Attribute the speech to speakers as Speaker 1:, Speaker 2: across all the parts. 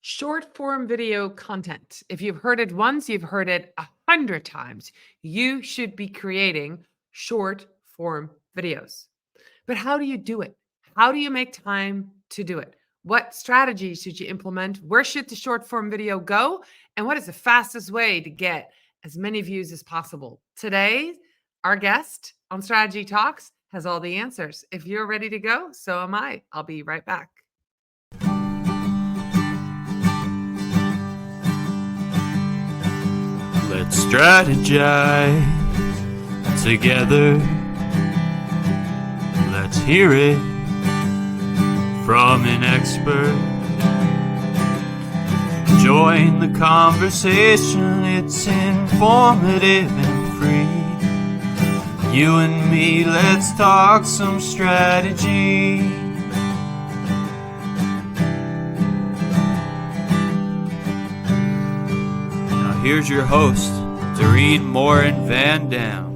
Speaker 1: Short form video content. If you've heard it once, you've heard it 100 times. You should be creating short form videos. But how do you do it? How do you make time to do it? What strategies should you implement? Where should the short form video go? And what is the fastest way to get as many views as possible? Today, our guest on Strategy Talks has all the answers. If you're ready to go, so am I. I'll be right back.
Speaker 2: Let's strategize together. Let's hear it from an expert. Join the conversation, it's informative and free. You and me, let's talk some strategy. Here's your host, Dorien, Morin-van vanDam.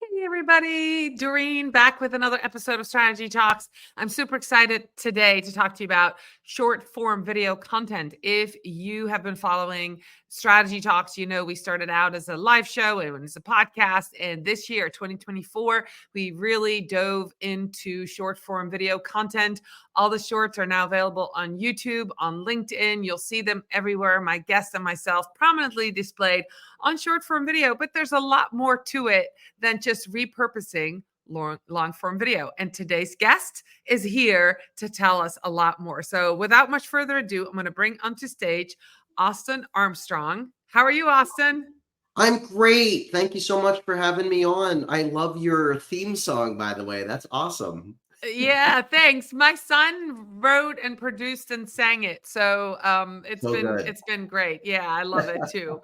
Speaker 1: Hey everybody, Dorien back with another episode of Strategy Talks. I'm super excited today to talk to you about short form video content. If you have been following Strategy Talks, you know we started out as a live show and as a podcast. And this year, 2024, we really dove into short form video content. All the shorts are now available on YouTube, on LinkedIn. You'll see them everywhere. My guests and myself prominently displayed on short form video, but there's a lot more to it than just repurposing long form video. And today's guest is here to tell us a lot more. So without much further ado, I'm going to bring onto stage Austin Armstrong. How are you, Austin?
Speaker 3: I'm great. Thank you so much for having me on. I love your theme song, by the way. That's awesome.
Speaker 1: Yeah, thanks. My son wrote and produced and sang it. So it's been great. Yeah, I love it too.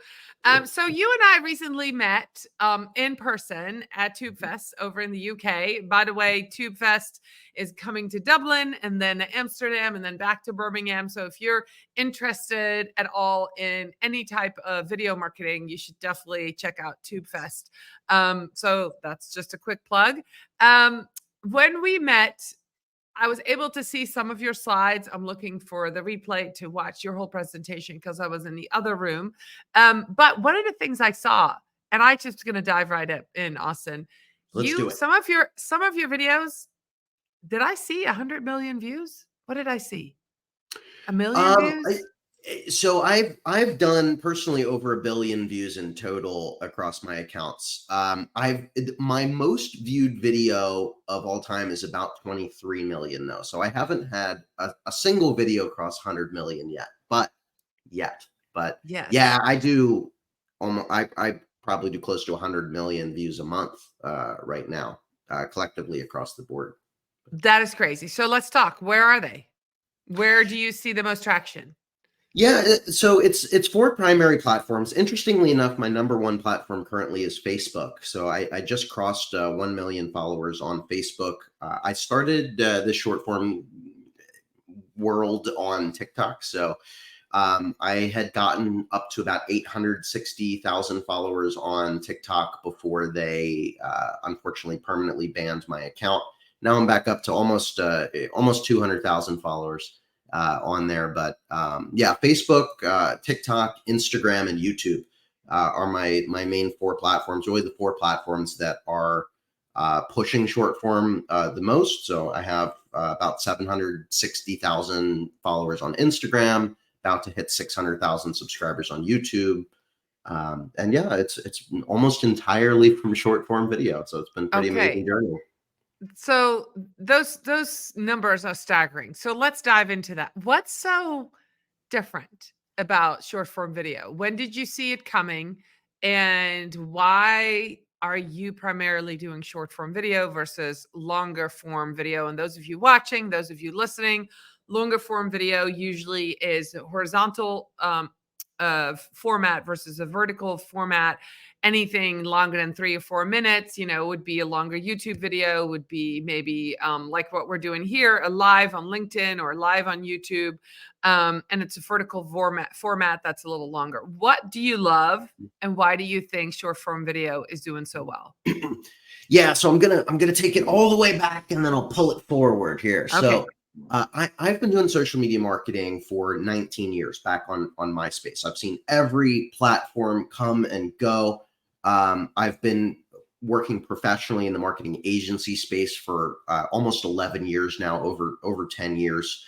Speaker 1: So you and I recently met in person at TubeFest over in the UK. By the way, TubeFest is coming to Dublin and then Amsterdam and then back to Birmingham. So if you're interested at all in any type of video marketing, you should definitely check out TubeFest. So that's just a quick plug. When we met, I was able to see some of your slides. I'm looking for the replay to watch your whole presentation because I was in the other room. But one of the things I saw, and I just going to dive right in, Austin.
Speaker 3: Let's do it.
Speaker 1: Some of your videos. Did I see 100 million views? What did I see? 1 million views?
Speaker 3: So I've done personally over 1 billion views in total across my accounts. My most viewed video of all time is about 23 million though. So I haven't had a single video cross 100 million yet. But yes. Yeah, I do. I probably do close to 100 million views a month right now, collectively across the board.
Speaker 1: That is crazy. So let's talk. Where are they? Where do you see the most traction?
Speaker 3: Yeah, so it's 4 primary platforms. Interestingly enough, my number 1 platform currently is Facebook. So I just crossed 1 million followers on Facebook. I started the short form world on TikTok. So I had gotten up to about 860,000 followers on TikTok before they unfortunately permanently banned my account. Now I'm back up to almost 200,000 followers on there. But yeah, Facebook, TikTok, Instagram, and YouTube are my main 4 platforms, really the 4 platforms that are pushing short form the most. So I have about 760,000 followers on Instagram, about to hit 600,000 subscribers on YouTube. And yeah, it's almost entirely from short form video. So it's been pretty amazing journey.
Speaker 1: So those numbers are staggering. So let's dive into that. What's so different about short form video? When did you see it coming? And why are you primarily doing short form video versus longer form video? And those of you watching, those of you listening, longer form video usually is horizontal format versus a vertical format. Anything longer than 3 or 4 minutes, would be a longer YouTube video, would be maybe like what we're doing here, a live on LinkedIn or live on YouTube. And it's a vertical format that's a little longer. What do you love, and why do you think short form video is doing so well?
Speaker 3: Yeah, so I'm gonna take it all the way back and then I'll pull it forward here.
Speaker 1: Okay.
Speaker 3: So I've been doing social media marketing for 19 years back on MySpace. I've seen every platform come and go. I've been working professionally in the marketing agency space for almost 11 years now, over 10 years,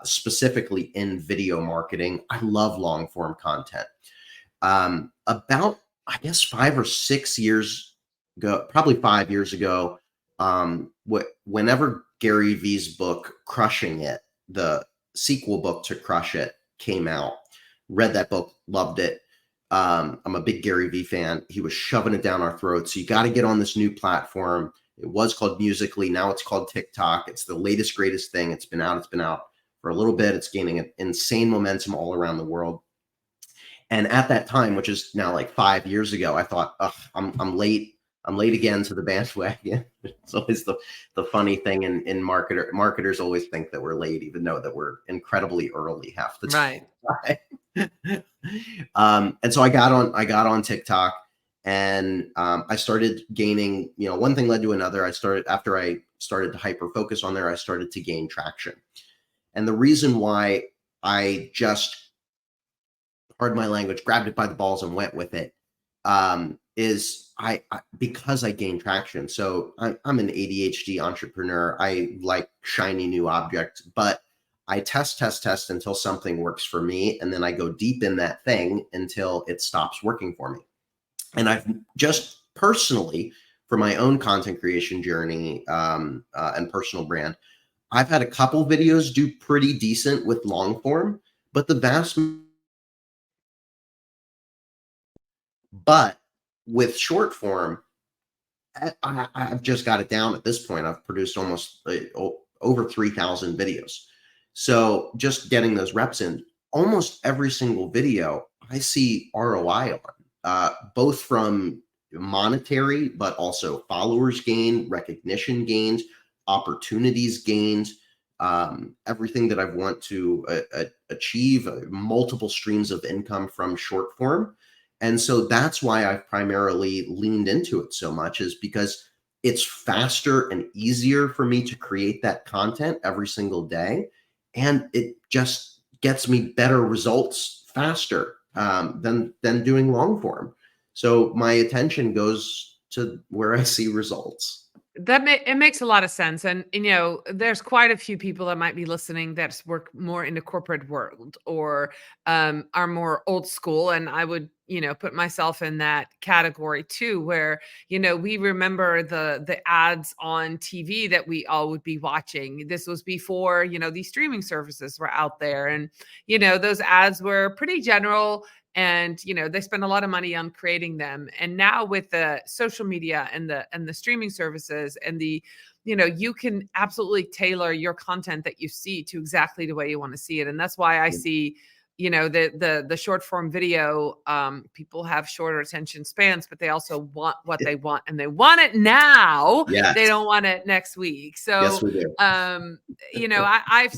Speaker 3: specifically in video marketing. I love long form content. About, I guess, 5 or 6 years ago, probably 5 years ago, whenever Gary Vee's book, Crushing It, the sequel book to Crush It, came out, read that book, loved it. I'm a big Gary Vee fan. He was shoving it down our throats. So you got to get on this new platform. It was called Musical.ly. Now it's called TikTok. It's the latest, greatest thing. It's been out for a little bit. It's gaining an insane momentum all around the world. And at that time, which is now like 5 years ago, I thought, I'm late. I'm late again to the bandwagon. It's always the funny thing in marketers always think that we're late, even though that we're incredibly early half the time. Right. And so I got on TikTok, and I started gaining, one thing led to another. After I started to hyper focus on there, I started to gain traction. And the reason why I just, pardon my language, grabbed it by the balls and went with it, is because I gained traction. So I'm an ADHD entrepreneur. I like shiny new objects, but I test until something works for me. And then I go deep in that thing until it stops working for me. And I've just personally, for my own content creation journey and personal brand, I've had a couple videos do pretty decent with long form, but but with short form, I've just got it down at this point. I've produced almost over 3,000 videos. So just getting those reps in, almost every single video I see ROI on, both from monetary, but also followers gained, recognition gained, opportunities gained, everything that I want to achieve, multiple streams of income from short form. And so that's why I've primarily leaned into it so much, is because it's faster and easier for me to create that content every single day. And it just gets me better results faster than doing long form. So my attention goes to where I see results.
Speaker 1: It makes a lot of sense. And, there's quite a few people that might be listening that work more in the corporate world or are more old school. And I would, put myself in that category too, where, we remember the ads on TV that we all would be watching. This was before, these streaming services were out there. And, those ads were pretty general. And, they spend a lot of money on creating them. And now with the social media and the streaming services and you can absolutely tailor your content that you see to exactly the way you want to see it. And that's why I see, the short form video, people have shorter attention spans, but they also want what they want, and they want it now. Yes. They don't want it next week. So,
Speaker 3: yes, we do.
Speaker 1: I've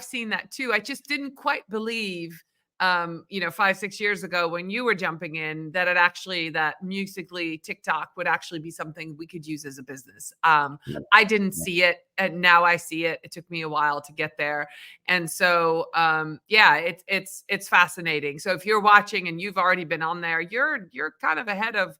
Speaker 1: seen that too. I just didn't quite believe 5-6 years ago when you were jumping in, that Musical.ly TikTok would actually be something we could use as a business. I didn't see it, and now I see it. It took me a while to get there. And so, it's fascinating. So if you're watching and you've already been on there, you're kind of ahead of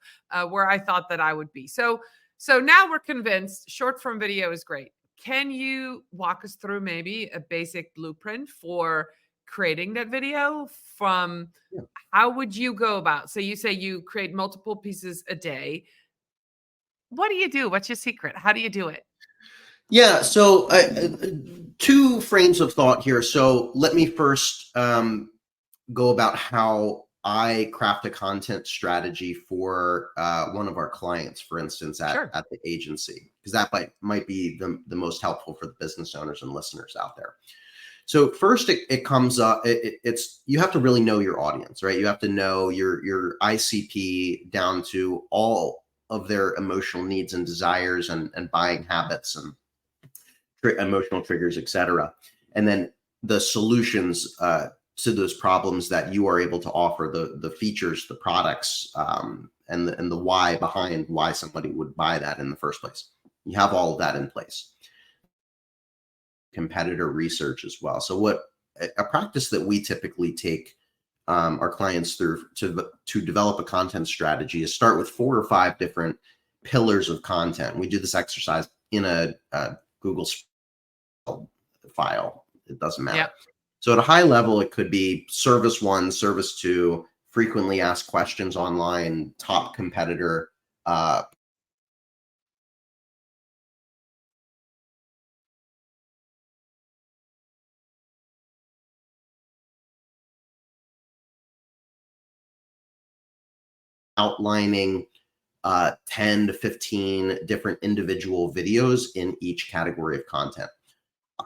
Speaker 1: where I thought that I would be. So now we're convinced short form video is great. Can you walk us through maybe a basic blueprint for creating that video? How would you go about? So you say you create multiple pieces a day. What do you do? What's your secret? How do you do it?
Speaker 3: Yeah. So 2 frames of thought here. So let me first go about how I craft a content strategy for one of our clients, for instance, at the agency, because that might be the most helpful for the business owners and listeners out there. So first, it comes up. It's you have to really know your audience, right? You have to know your ICP down to all of their emotional needs and desires and buying habits and emotional triggers, etc. And then the solutions to those problems that you are able to offer, the features, the products, and the why behind why somebody would buy that in the first place. You have all of that in place. Competitor research as well. So what a practice that we typically take our clients through to develop a content strategy is start with 4 or 5 different pillars of content. We do this exercise in a Google file. It doesn't matter.
Speaker 1: Yep.
Speaker 3: So at a high level, it could be service 1, service 2, frequently asked questions online, top competitor, outlining 10 to 15 different individual videos in each category of content.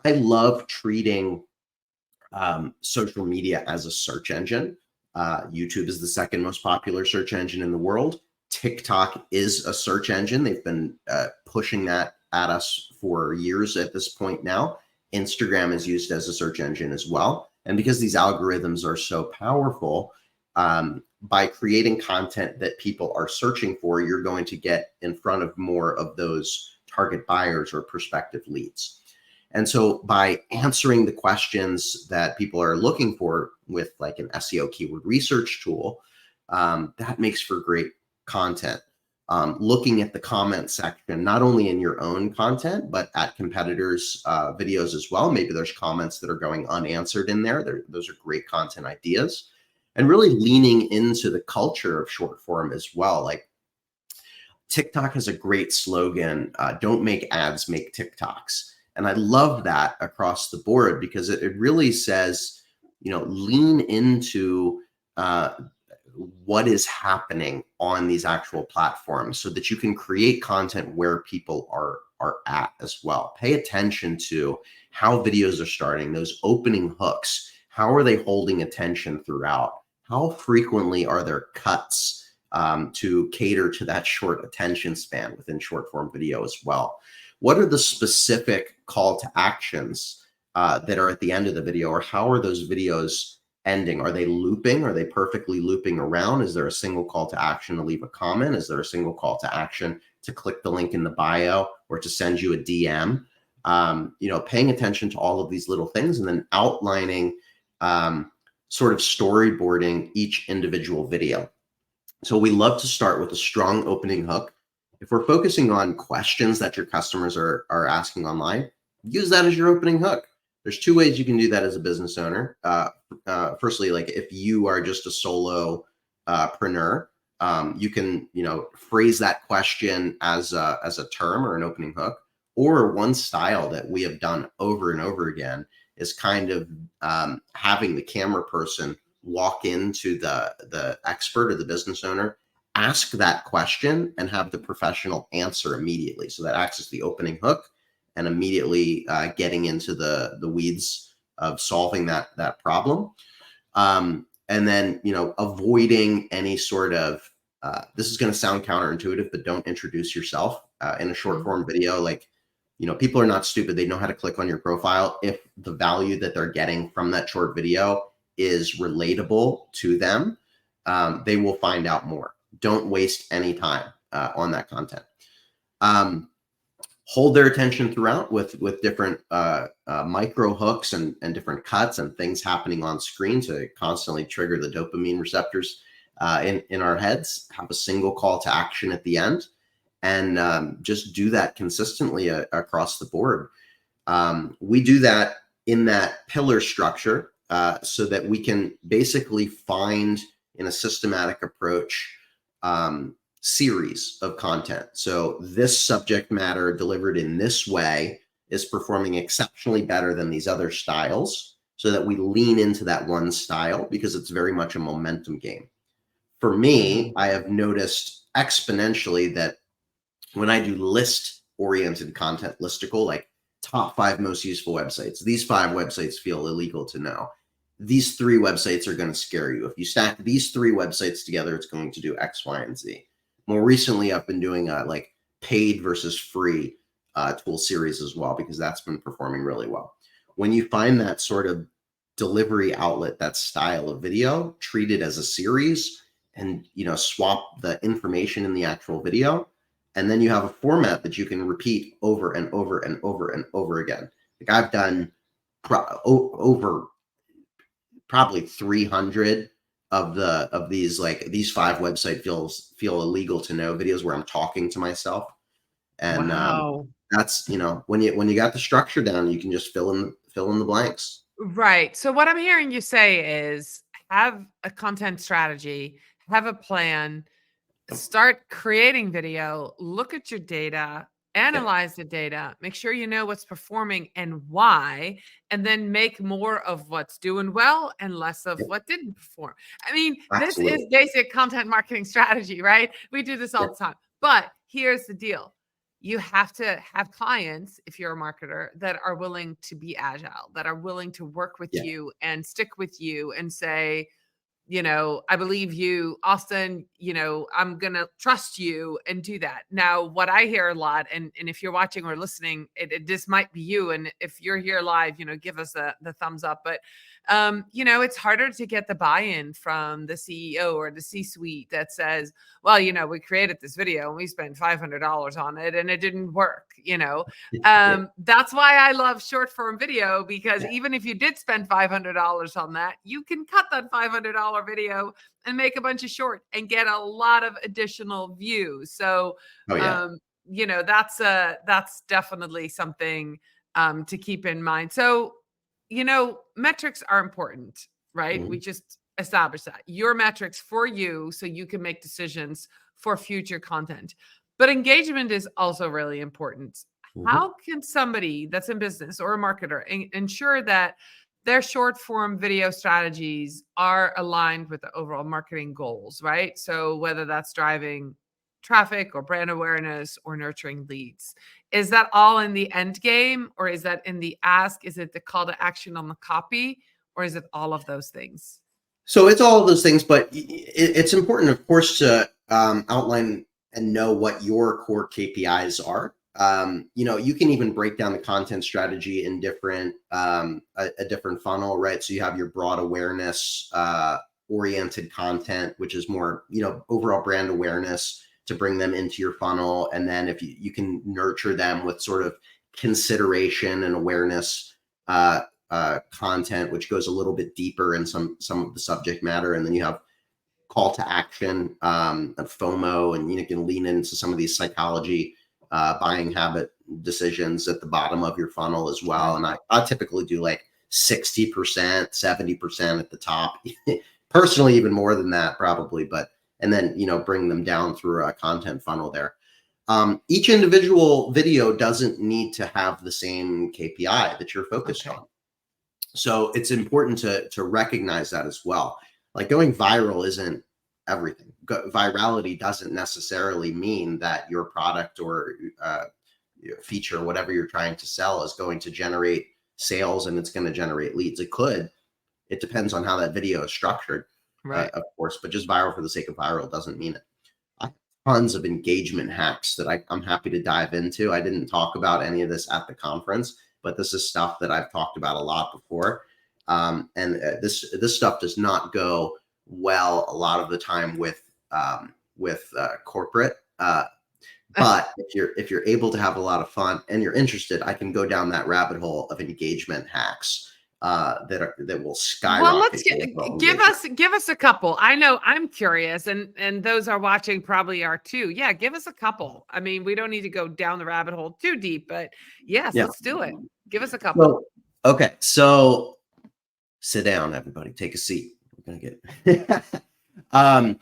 Speaker 3: I love treating social media as a search engine. YouTube is the second most popular search engine in the world. TikTok is a search engine. They've been pushing that at us for years at this point now. Instagram is used as a search engine as well. And because these algorithms are so powerful, by creating content that people are searching for, you're going to get in front of more of those target buyers or prospective leads. And so by answering the questions that people are looking for with like an SEO keyword research tool, that makes for great content. Looking at the comment section, not only in your own content, but at competitors' videos as well. Maybe there's comments that are going unanswered in there. Those are great content ideas. And really leaning into the culture of short form as well. Like TikTok has a great slogan, don't make ads, make TikToks. And I love that across the board because it really says, lean into what is happening on these actual platforms so that you can create content where people are at as well. Pay attention to how videos are starting, those opening hooks. How are they holding attention throughout? How frequently are there cuts to cater to that short attention span within short form video as well? What are the specific call to actions that are at the end of the video, or how are those videos ending? Are they looping? Are they perfectly looping around? Is there a single call to action to leave a comment? Is there a single call to action to click the link in the bio or to send you a DM? Paying attention to all of these little things and then outlining sort of storyboarding each individual video. So we love to start with a strong opening hook. If we're focusing on questions that your customers are asking online, use that as your opening hook. There's 2 ways you can do that as a business owner. Firstly, like if you are just a solopreneur, you can phrase that question as a term or an opening hook. Or one style that we have done over and over again is kind of having the camera person walk into the expert or the business owner, ask that question, and have the professional answer immediately. So that acts as the opening hook and immediately getting into the weeds of solving that problem. And then, avoiding any sort of, this is going to sound counterintuitive, but don't introduce yourself in a short form video. Like, people are not stupid. They know how to click on your profile. If the value that they're getting from that short video is relatable to them, they will find out more. Don't waste any time on that content. Hold their attention throughout with different micro hooks and different cuts and things happening on screen to constantly trigger the dopamine receptors in our heads. Have a single call to action at the end. And just do that consistently across the board. We do that in that pillar structure so that we can basically find in a systematic approach series of content. So this subject matter delivered in this way is performing exceptionally better than these other styles, so that we lean into that one style because it's very much a momentum game. For me, I have noticed exponentially that when I do list-oriented content, listicle, like top 5 most useful websites. These 5 websites feel illegal to know. These 3 websites are going to scare you. If you stack these 3 websites together, it's going to do X, Y, and Z. More recently, I've been doing like paid versus free tool series as well, because that's been performing really well. When you find that sort of delivery outlet, that style of video, treat it as a series, and swap the information in the actual video, and then you have a format that you can repeat over and over and over and over again. Like I've done over probably 300 of these 5 website feel illegal to know videos where I'm talking to myself, and
Speaker 1: Wow.
Speaker 3: that's when you got the structure down, you can just fill in the blanks.
Speaker 1: Right. So what I'm hearing you say is have a content strategy, have a plan, start creating video, look at your data,
Speaker 3: Yeah,
Speaker 1: analyze the data, make sure you know what's performing and why, and then make more of what's doing well and less of
Speaker 3: yeah,
Speaker 1: what didn't perform. I mean, this is
Speaker 3: absolutely.
Speaker 1: basic content marketing strategy, right? We do this all
Speaker 3: Yeah,
Speaker 1: the time. But here's the deal. You have to have clients, if you're a marketer, that are willing to be agile, that are willing to work with
Speaker 3: yeah.
Speaker 1: you and stick with you and say, I believe you, Austin, I'm going to trust you and do that. Now, what I hear a lot, and if you're watching or listening, this might be you. And if you're here live, give us the thumbs up. But, it's harder to get the buy-in from the CEO or the C-suite that says, well, we created this video and we spent $500 on it and it didn't work,
Speaker 3: Yeah,
Speaker 1: That's why I love short form video, because
Speaker 3: yeah.
Speaker 1: even if you did spend $500 on that, you can cut that $500 video and make a bunch of short and get a lot of additional views. So,
Speaker 3: Oh yeah.
Speaker 1: that's definitely something to keep in mind. So, metrics are important, right? We
Speaker 3: Mhm,
Speaker 1: just established that your metrics for you, so you can make decisions for future content. But engagement is also really important.
Speaker 3: mhm.
Speaker 1: How can somebody that's in business or a marketer ensure that their short form video strategies are aligned with the overall marketing goals, right? So whether that's driving traffic or brand awareness or nurturing leads, is that all in the end game, or is that in the ask? Is it the call to action on the copy, or is it all of those things?
Speaker 3: So it's all of those things, but it's important, of course, to outline and know what your core KPIs are. You can even break down the content strategy in different a different funnel, right? So you have your broad awareness oriented content, which is more overall brand awareness to bring them into your funnel, and then if you can nurture them with sort of consideration and awareness content, which goes a little bit deeper in some of the subject matter, and then you have call to action and FOMO, and you can lean into some of these psychology buying habit decisions at the bottom of your funnel as well.
Speaker 1: Right.
Speaker 3: And I typically do like 60%, 70% at the top, personally even more than that probably, but and then bring them down through a content funnel there. Each individual video doesn't need to have the same KPI that you're focused
Speaker 1: Okay.
Speaker 3: on. So it's important to recognize that as well. Like going viral isn't everything. Virality doesn't necessarily mean that your product or your feature, whatever you're trying to sell, is going to generate sales and it's going to generate leads. It could. It depends on how that video is structured,
Speaker 1: Right.
Speaker 3: of course. But just viral for the sake of viral doesn't mean it. I have tons of engagement hacks that I'm happy to dive into. I didn't talk about any of this at the conference, but this is stuff that I've talked about a lot before. And this stuff does not go well a lot of the time with corporate. But if you're able to have a lot of fun and you're interested, I can go down that rabbit hole of engagement hacks that will
Speaker 1: Well, let's
Speaker 3: skyrocket your overall
Speaker 1: give
Speaker 3: engagement.
Speaker 1: us a couple. I know I'm curious, and those are watching probably are too. Yeah, give us a couple. I mean, we don't need to go down the rabbit hole too deep, but yes,
Speaker 3: Yeah.
Speaker 1: let's do it. Give us a couple.
Speaker 3: So okay, so sit down, everybody. Take a seat. We're gonna get. um,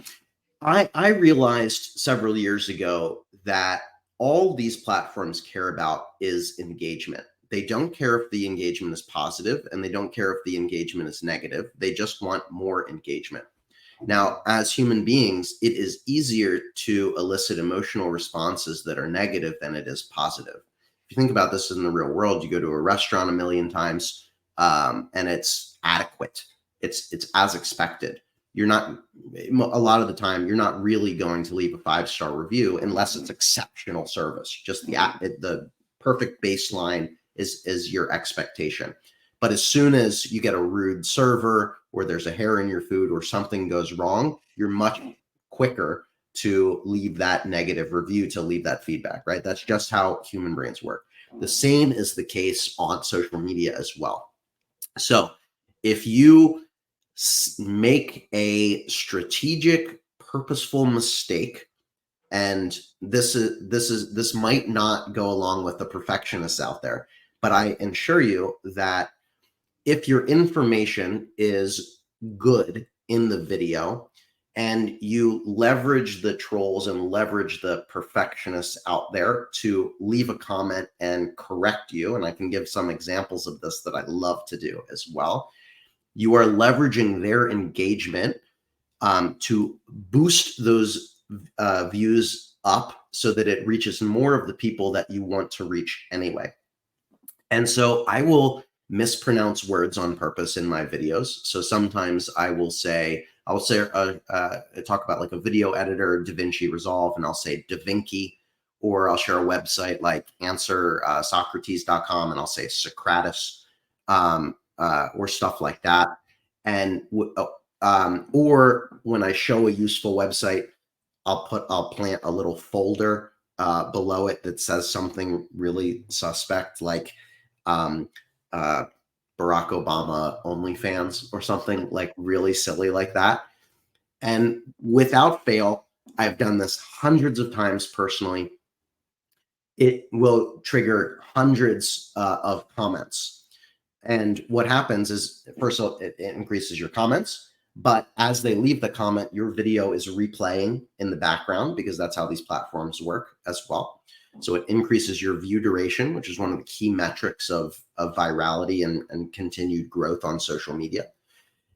Speaker 3: I realized several years ago that all these platforms care about is engagement. They don't care if the engagement is positive, and they don't care if the engagement is negative. They just want more engagement. Now, as human beings, it is easier to elicit emotional responses that are negative than it is positive. if you think about this in the real world, you go to a restaurant a million times, and it's adequate. It's as expected. You're not, a lot of the time, you're not really going to leave a 5-star review unless it's exceptional service. Just the perfect baseline is your expectation. But as soon as you get a rude server, or there's a hair in your food, or something goes wrong, you're much quicker to leave that negative review, to leave that feedback, right? That's just how human brains work. The same is the case on social media as well. So if you make a strategic, purposeful mistake, and this might not go along with the perfectionists out there, but I assure you that if your information is good in the video, and you leverage the trolls and leverage the perfectionists out there to leave a comment and correct you, and I can give some examples of this that I love to do as well, you are leveraging their engagement to boost those views up so that it reaches more of the people that you want to reach anyway. And so I will mispronounce words on purpose in my videos. So sometimes I will say, talk about like a video editor, DaVinci Resolve, and I'll say DaVinci, or I'll share a website like answersocrates.com, and I'll say Socrates, or stuff like that. And or when I show a useful website, I'll plant a little folder below it that says something really suspect, like Barack Obama OnlyFans, or something like really silly like that. And without fail, I've done this hundreds of times personally. It will trigger hundreds of comments. And what happens is, first of all, it increases your comments. But as they leave the comment, your video is replaying in the background, because that's how these platforms work as well. So it increases your view duration, which is one of the key metrics of virality and continued growth on social media.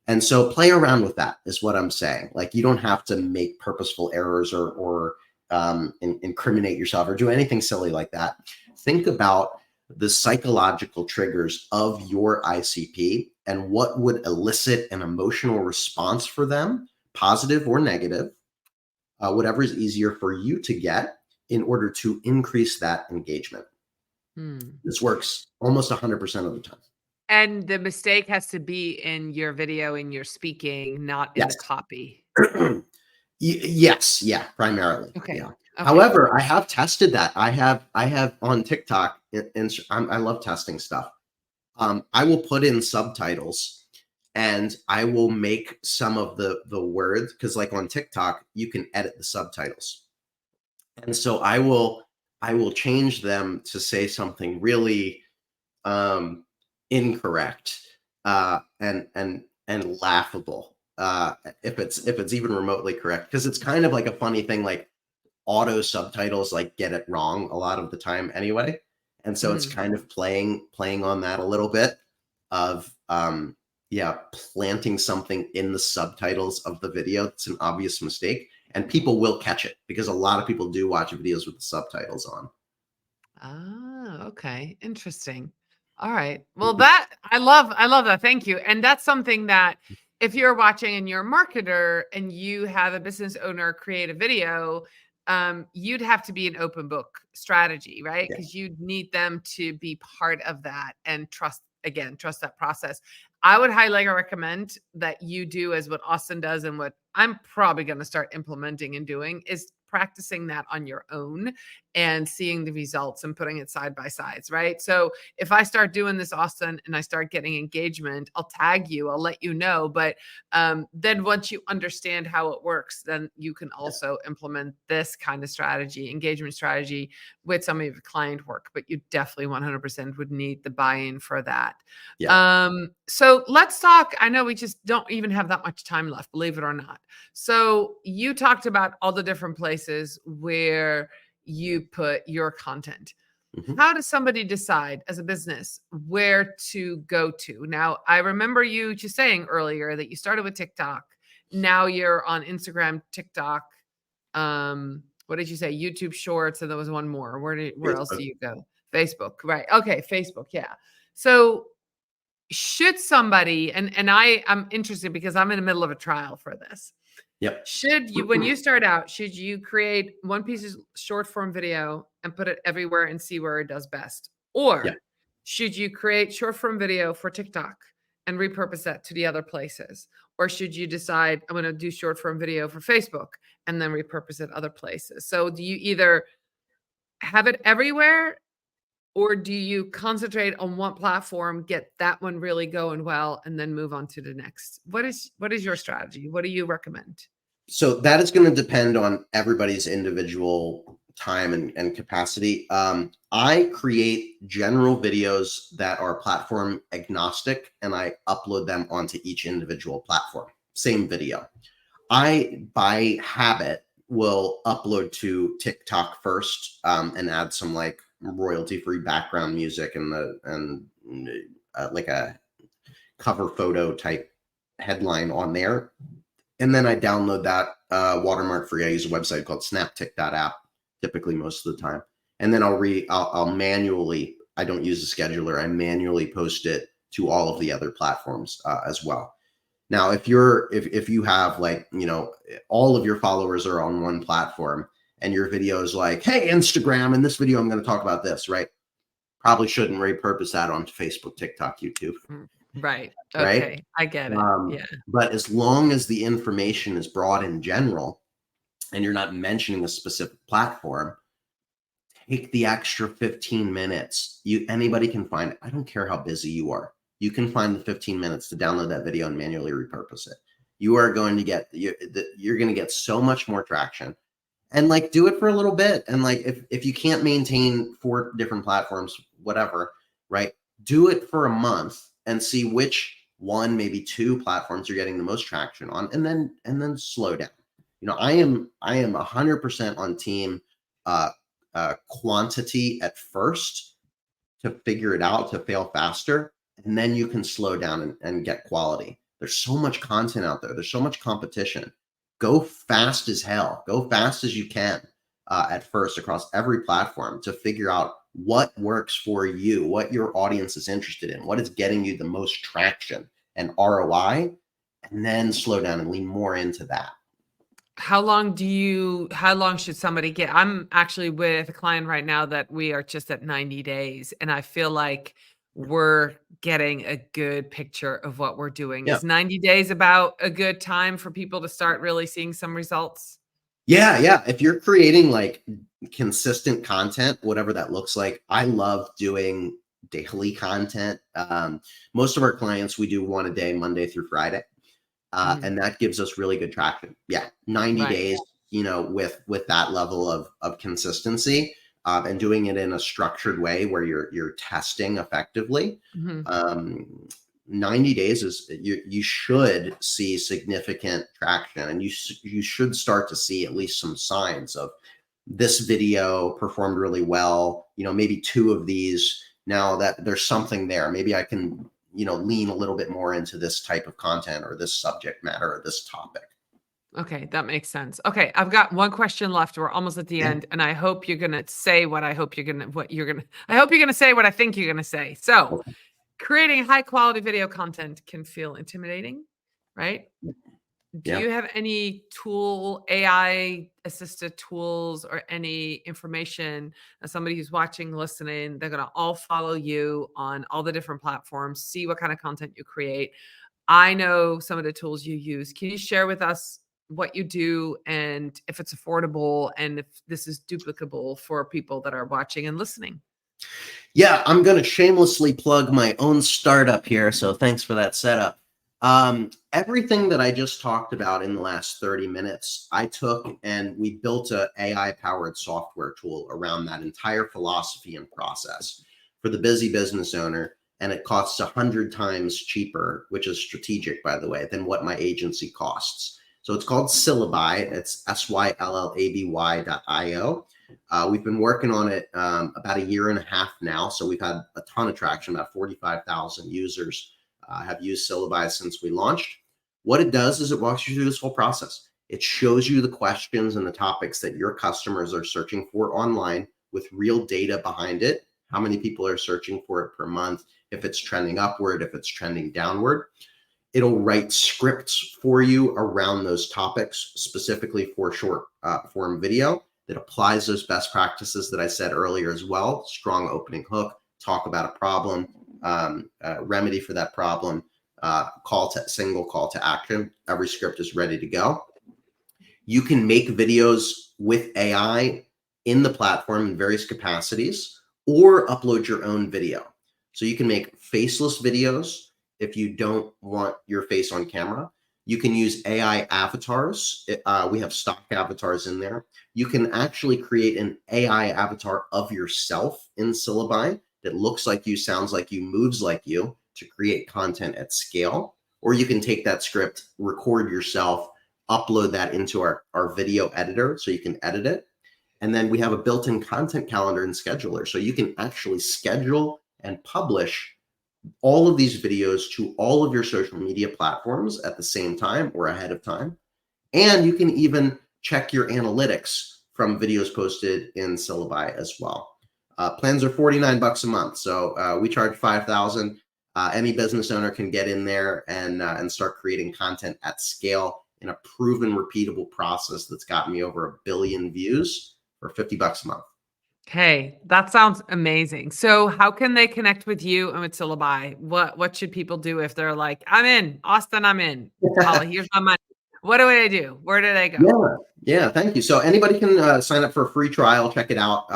Speaker 3: And so play around with that is what I'm saying. Like, you don't have to make purposeful errors or incriminate yourself or do anything silly like that. Think about the psychological triggers of your ICP and what would elicit an emotional response for them, positive or negative, whatever is easier for you to get, in order to increase that engagement. This works almost 100% of the time.
Speaker 1: And the mistake has to be in your video, in your speaking, not in the copy.
Speaker 3: Yes. Yeah. Primarily.
Speaker 1: Okay.
Speaker 3: Yeah.
Speaker 1: Okay.
Speaker 3: However, I have tested that. I have on TikTok, and I love testing stuff. I will put in subtitles, and I will make some of the words, because like on TikTok, you can edit the subtitles. And so I will change them to say something really incorrect and laughable, if it's even remotely correct, because it's kind of like a funny thing, like auto subtitles like get it wrong a lot of the time anyway. And so it's kind of playing on that a little bit of planting something in the subtitles of the video. It's an obvious mistake, and people will catch it, because a lot of people do watch videos with the subtitles on.
Speaker 1: Ah, okay. Interesting. All right. Well, that I love that. Thank you. And that's something that, if you're watching and you're a marketer and you have a business owner create a video, you'd have to be an open book strategy, right? Because you'd need them to be part of that and trust that process. I would highly recommend that you do as what Austin does, and what I'm probably going to start implementing and doing is practicing that on your own and seeing the results and putting it side by sides, right? So if I start doing this, Austin, and I start getting engagement, I'll tag you, I'll let you know. But then once you understand how it works, then you can also implement this kind of strategy, engagement strategy, with some of your client work. But you definitely 100% would need the buy-in for that. So let's talk. I know we just don't even have that much time left, believe it or not. So you talked about all the different places where you put your content. How does somebody decide as a business where to go to? Now, I remember you just saying earlier that you started with TikTok. Now you're on Instagram, TikTok. What did you say? YouTube Shorts, and there was one more. Where else do you go? Facebook, right? Okay, Facebook, yeah. So should somebody, and I'm interested because I'm in the middle of a trial for this.
Speaker 3: Yep.
Speaker 1: Should you, when you start out, should you create one piece of short form video and put it everywhere and see where it does best?
Speaker 3: Yeah.
Speaker 1: Or should you create short form video for TikTok and repurpose that to the other places? Or should you decide I'm going to do short form video for Facebook and then repurpose it other places? So do you either have it everywhere, or do you concentrate on one platform, get that one really going well, and then move on to the next? What is your strategy? What do you recommend?
Speaker 3: So that is going to depend on everybody's individual time and capacity. I create general videos that are platform agnostic, and I upload them onto each individual platform. Same video. I, by habit, will upload to TikTok first, and add some like royalty-free background music and like a cover photo type headline on there. And then I download that watermark free. I use a website called snaptic.app, typically most of the time. And then I'll manually, I don't use a scheduler, I manually post it to all of the other platforms as well. Now, if you have like, you know, all of your followers are on one platform and your video is like, hey, Instagram, in this video, I'm going to talk about this, right? Probably shouldn't repurpose that onto Facebook, TikTok, YouTube.
Speaker 1: Right.
Speaker 3: Right?
Speaker 1: Okay. I get it. Yeah.
Speaker 3: But as long as the information is broad in general and you're not mentioning a specific platform, take the extra 15 minutes. Anybody can find it. I don't care how busy you are. You can find the 15 minutes to download that video and manually repurpose it. You are going to get, you're going to get so much more traction. And like, do it for a little bit. And like, if you can't maintain 4 different platforms, whatever, right? Do it for a month and see which one, maybe 2 platforms you're getting the most traction on, and then slow down. You know, I am 100% on team quantity at first to figure it out, to fail faster, and then you can slow down and get quality. There's so much content out there. There's so much competition. Go fast as hell. Go fast as you can at first across every platform to figure out what works for you, what your audience is interested in, what is getting you the most traction and ROI, and then slow down and lean more into that.
Speaker 1: How long should somebody get? I'm actually with a client right now that we are just at 90 days. And I feel like we're getting a good picture of what we're doing.
Speaker 3: Yeah.
Speaker 1: Is 90 days about a good time for people to start really seeing some results?
Speaker 3: Yeah. If you're creating like consistent content, whatever that looks like, I love doing daily content. Most of our clients, we do 1 a day, Monday through Friday. And that gives us really good traction. Yeah. 90 days, you know, with that level of consistency, and doing it in a structured way where you're testing effectively. 90 days is you should see significant traction, and you should start to see at least some signs of this video performed really well. You know, maybe 2 of these, now that there's something there, maybe I can, you know, lean a little bit more into this type of content or this subject matter or this topic.
Speaker 1: Okay, that makes sense. Okay, I've got one question left. We're almost at the end, and I hope you're going to say I hope you're going to say what I think you're going to say. So, creating high quality video content can feel intimidating, right? Do you have any AI assisted tools, or any information as somebody who's watching, listening, they're going to all follow you on all the different platforms, see what kind of content you create? I know some of the tools you use. Can you share with us what you do, and if it's affordable, and if this is duplicable for people that are watching and listening?
Speaker 3: Yeah, I'm going to shamelessly plug my own startup here. So thanks for that setup. Everything that I just talked about in the last 30 minutes, I took and we built a AI powered software tool around that entire philosophy and process for the busy business owner. And it costs 100 times cheaper, which is strategic, by the way, than what my agency costs. So it's called Syllabi. It's syllaby.io. We've been working on it about 1.5 years now. So we've had a ton of traction. About 45,000 users have used Syllabi since we launched. What it does is it walks you through this whole process. It shows you the questions and the topics that your customers are searching for online with real data behind it. how many people are searching for it per month, if it's trending upward, if it's trending downward. It'll write scripts for you around those topics, specifically for short form video, that applies those best practices that I said earlier as well. Strong opening hook, talk about a problem, remedy for that problem, single call to action. Every script is ready to go. You can make videos with AI in the platform in various capacities, or upload your own video. So you can make faceless videos if you don't want your face on camera. You can use AI avatars. We have stock avatars in there. You can actually create an AI avatar of yourself in Syllabi that looks like you, sounds like you, moves like you, to create content at scale. Or you can take that script, record yourself, upload that into our video editor so you can edit it. And then we have a built-in content calendar and scheduler. So you can actually schedule and publish all of these videos to all of your social media platforms at the same time or ahead of time. And you can even check your analytics from videos posted in Syllabi as well. Plans are $49 a month. So we charge $5,000. Any business owner can get in there and start creating content at scale in a proven, repeatable process that's got me over 1 billion views for $50 a month.
Speaker 1: Hey, that sounds amazing. So how can they connect with you and with Syllabi? What should people do if they're like, I'm in, Austin, I'm in. Holly, here's my money. What do I do? Where do they go?
Speaker 3: Yeah, thank you. So anybody can sign up for a free trial. Check it out.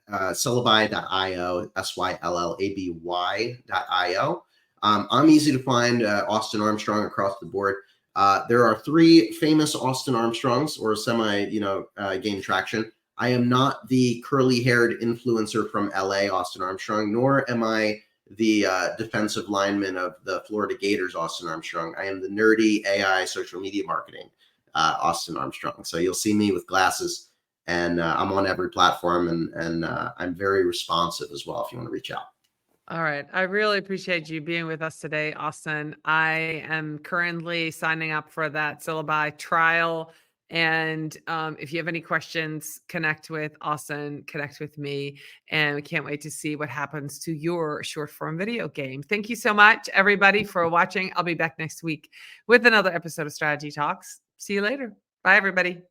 Speaker 3: Syllabi.io, SYLLABY.io. I'm easy to find, Austin Armstrong across the board. There are 3 famous Austin Armstrongs, or gain traction. I am not the curly-haired influencer from LA, Austin Armstrong, nor am I the defensive lineman of the Florida Gators, Austin Armstrong. I am the nerdy AI social media marketing, Austin Armstrong. So you'll see me with glasses, and I'm on every platform, and I'm very responsive as well if you want to reach out.
Speaker 1: All right. I really appreciate you being with us today, Austin. I am currently signing up for that Syllabi trial. And if you have any questions, connect with Austin, connect with me. And we can't wait to see what happens to your short form video game. Thank you so much, everybody, for watching. I'll be back next week with another episode of Strategy Talks. See you later. Bye, everybody.